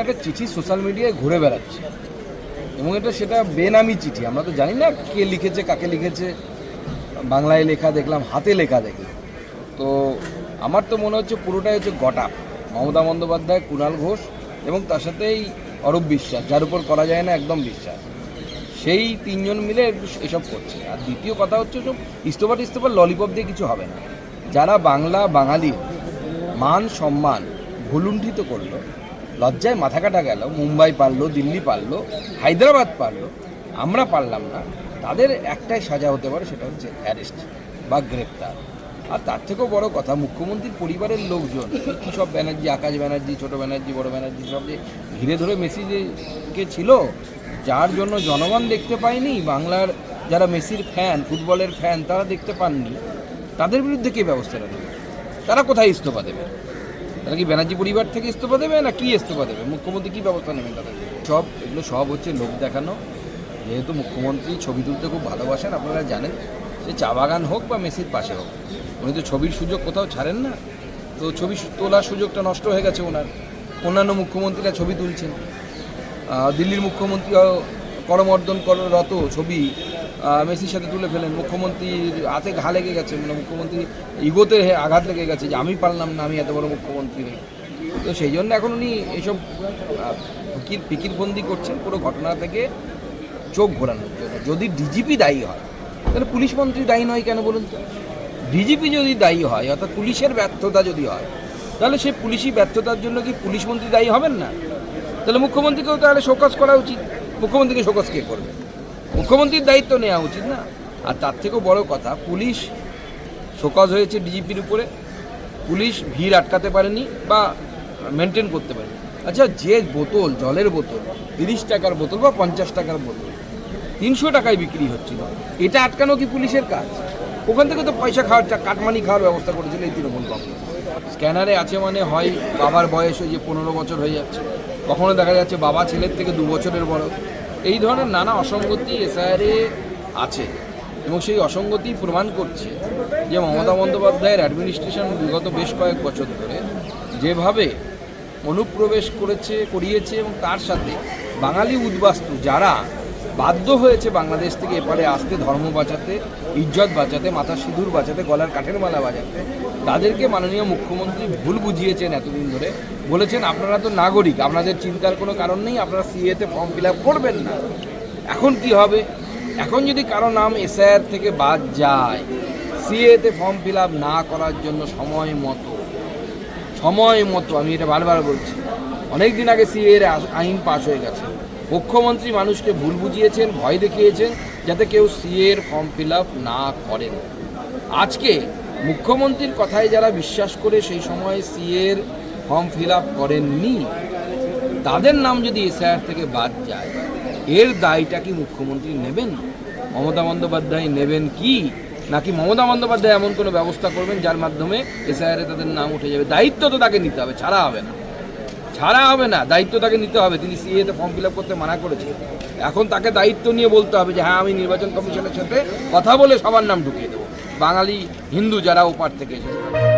একটা চিঠি সোশ্যাল মিডিয়ায় ঘুরে বেড়াচ্ছে এবং সেটা বেনামি চিঠি। আমরা তো জানি না কে লিখেছে, কাকে লিখেছে। বাংলায় লেখা দেখলাম, হাতে লেখা দেখলাম। তো আমার তো মনে হচ্ছে পুরোটাই হচ্ছে গটা মমতা বন্দ্যোপাধ্যায়, কুণাল ঘোষ এবং তার সাথেই অরূপ বিশ্বাস, যার উপর করা যায় না একদম বিশ্বাস, সেই তিনজন মিলে এসব করছে। আর দ্বিতীয় কথা হচ্ছে সব ইস্তফার ললিপপ দিয়ে কিছু হবে না। যারা বাঙালির মান সম্মান ভুলুণ্ঠিত করলো, লজ্জায় মাথা কাটা গেল, মুম্বাই পারলো, দিল্লি পারলো, হায়দ্রাবাদ পারলো, আমরা পারলাম না, তাদের একটাই সাজা হতে পারে, সেটা হচ্ছে অ্যারেস্ট বা গ্রেপ্তার। আর তার থেকেও বড় কথা, মুখ্যমন্ত্রীর পরিবারের লোকজন কী সব ব্যানার্জি, আকাশ ব্যানার্জি, ছোটো ব্যানার্জি, বড় ব্যানার্জি, সব যে ঘিরে ধরে মেসিকে ছিল, যার জন্য জনগণ দেখতে পায়নি, বাংলার যারা মেসির ফ্যান, ফুটবলের ফ্যান, তারা দেখতে পাননি, তাদের বিরুদ্ধে কে ব্যবস্থাটা নেবে? তারা কোথায় ইস্তফা দেবে? তারা কি ব্যানার্জি পরিবার থেকে ইস্তফা দেবে না কি ইস্তফা দেবে? মুখ্যমন্ত্রী কী ব্যবস্থা নেবেন তাদের? এগুলো সব হচ্ছে লোক দেখানো। যেহেতু মুখ্যমন্ত্রী ছবি তুলতে খুব ভালোবাসেন, আপনারা জানেন, সে চা বাগান হোক বা মেসির পাশে হোক, উনি তো ছবির সুযোগ কোথাও ছাড়েন না। তো ছবি তোলার সুযোগটা নষ্ট হয়ে গেছে ওনার। অন্যান্য মুখ্যমন্ত্রীরা ছবি তুলছেন, দিল্লির মুখ্যমন্ত্রী করমর্দনরত ছবি মেসির সাথে তুলে ফেলেন। মুখ্যমন্ত্রীর হাতে ঘা লেগে গেছে, মানে মুখ্যমন্ত্রী ইগোতে আঘাত লেগে গেছে যে আমি পারলাম না, আমি এত বড় মুখ্যমন্ত্রী নেই। তো সেই জন্য এখন উনি এইসব ফিকিরবন্দি করছেন পুরো ঘটনা থেকে চোখ ঘোরানোর জন্য। যদি ডিজিপি দায়ী হয়, তাহলে পুলিশ মন্ত্রী দায়ী নয় কেন বলুন তো? ডিজিপি যদি দায়ী হয়, অর্থাৎ পুলিশের ব্যর্থতা যদি হয়, তাহলে সেই পুলিশি ব্যর্থতার জন্য কি পুলিশ মন্ত্রী দায়ী হবেন না? তাহলে মুখ্যমন্ত্রীকেও তাহলে শোকজ করা উচিত। মুখ্যমন্ত্রীকে শোকজ কে করবে? মুখ্যমন্ত্রীর দায়িত্ব নেওয়া উচিত না? আর তার থেকেও বড় কথা, পুলিশ শোকজ হয়েছে ডিজিপির উপরে, পুলিশ ভিড় আটকাতে পারেনি বা মেনটেন করতে পারেনি। আচ্ছা, যে বোতল, জলের বোতল 30 টাকার বোতল বা 50 টাকার বোতল 300 টাকায় বিক্রি হচ্ছিল, এটা আটকানো কি পুলিশের কাজ? ওখান থেকে তো পয়সা খাওয়ার, কাটমানি খাওয়ার ব্যবস্থা করেছিল এই তৃণমূল কংগ্রেস। স্ক্যানারে আছে মানে হয় বাবার বয়স ওই যে 15 বছর হয়ে যাচ্ছে, কখনো দেখা যাচ্ছে বাবা ছেলের থেকে 2 বছরের বড়। এই ধরনের নানা অসঙ্গতি এসআইআরে আছে এবং সেই অসঙ্গতি প্রমাণ করছে যে মমতা বন্দ্যোপাধ্যায়ের অ্যাডমিনিস্ট্রেশন বিগত বেশ কয়েক বছর ধরে যেভাবে অনুপ্রবেশ করিয়েছে এবং তার সাথে বাঙালি উদ্বাস্তু যারা বাধ্য হয়েছে বাংলাদেশ থেকে এপারে আসতে, ধর্ম বাঁচাতে, ইজ্জত বাঁচাতে, মাথার সিঁদুর বাঁচাতে, গলার কাঠের মালা বাঁচাতে, তাদেরকে মাননীয় মুখ্যমন্ত্রী ভুল বুঝিয়েছেন এতদিন ধরে। বলেছেন আপনারা তো নাগরিক, আপনাদের চিন্তার কোনো কারণ নেই, আপনারা সিএতে ফর্ম ফিল আপ করবেন না। এখন কি হবে? এখন যদি কারো নাম এসআইআর থেকে বাদ যায়, সিএতে ফর্ম ফিল আপ না করার জন্য সময় মতো, আমি এটা বারবার বলছি, অনেক দিন আগে সিএর আইন পাস হয়ে গেছে। মুখ্যমন্ত্রী মানুষকে ভুল বুঝিয়েছেন, ভয় দেখিয়েছেন যাতে কেউ সিএর ফর্ম ফিল আপ না করেন। আজকে মুখ্যমন্ত্রীর কথায় যারা বিশ্বাস করে সেই সময় সিএর ফর্ম ফিল আপ করেননি, তাদের নাম যদি এসআইআর থেকে বাদ যায়, এর দায়টা কি মুখ্যমন্ত্রী নেবেন? মমতা বন্দ্যোপাধ্যায় নেবেন কি? নাকি মমতা বন্দ্যোপাধ্যায় এমন কোনো ব্যবস্থা করবেন যার মাধ্যমে এসআইআরে তাদের নাম উঠে যাবে? দায়িত্ব তো তাকে নিতে হবে, ছাড়া হবে না, দায়িত্ব তাকে নিতে হবে। তিনি সিএতে ফর্ম ফিল আপ করতে মানা করেছিলেন, এখন তাকে দায়িত্ব নিয়ে বলতে হবে যে হ্যাঁ, আমি নির্বাচন কমিশনের সাথে কথা বলে সবার নাম ঢুকিয়ে দেবো, বাঙালি হিন্দু যারা ওপার থেকে এসেছে।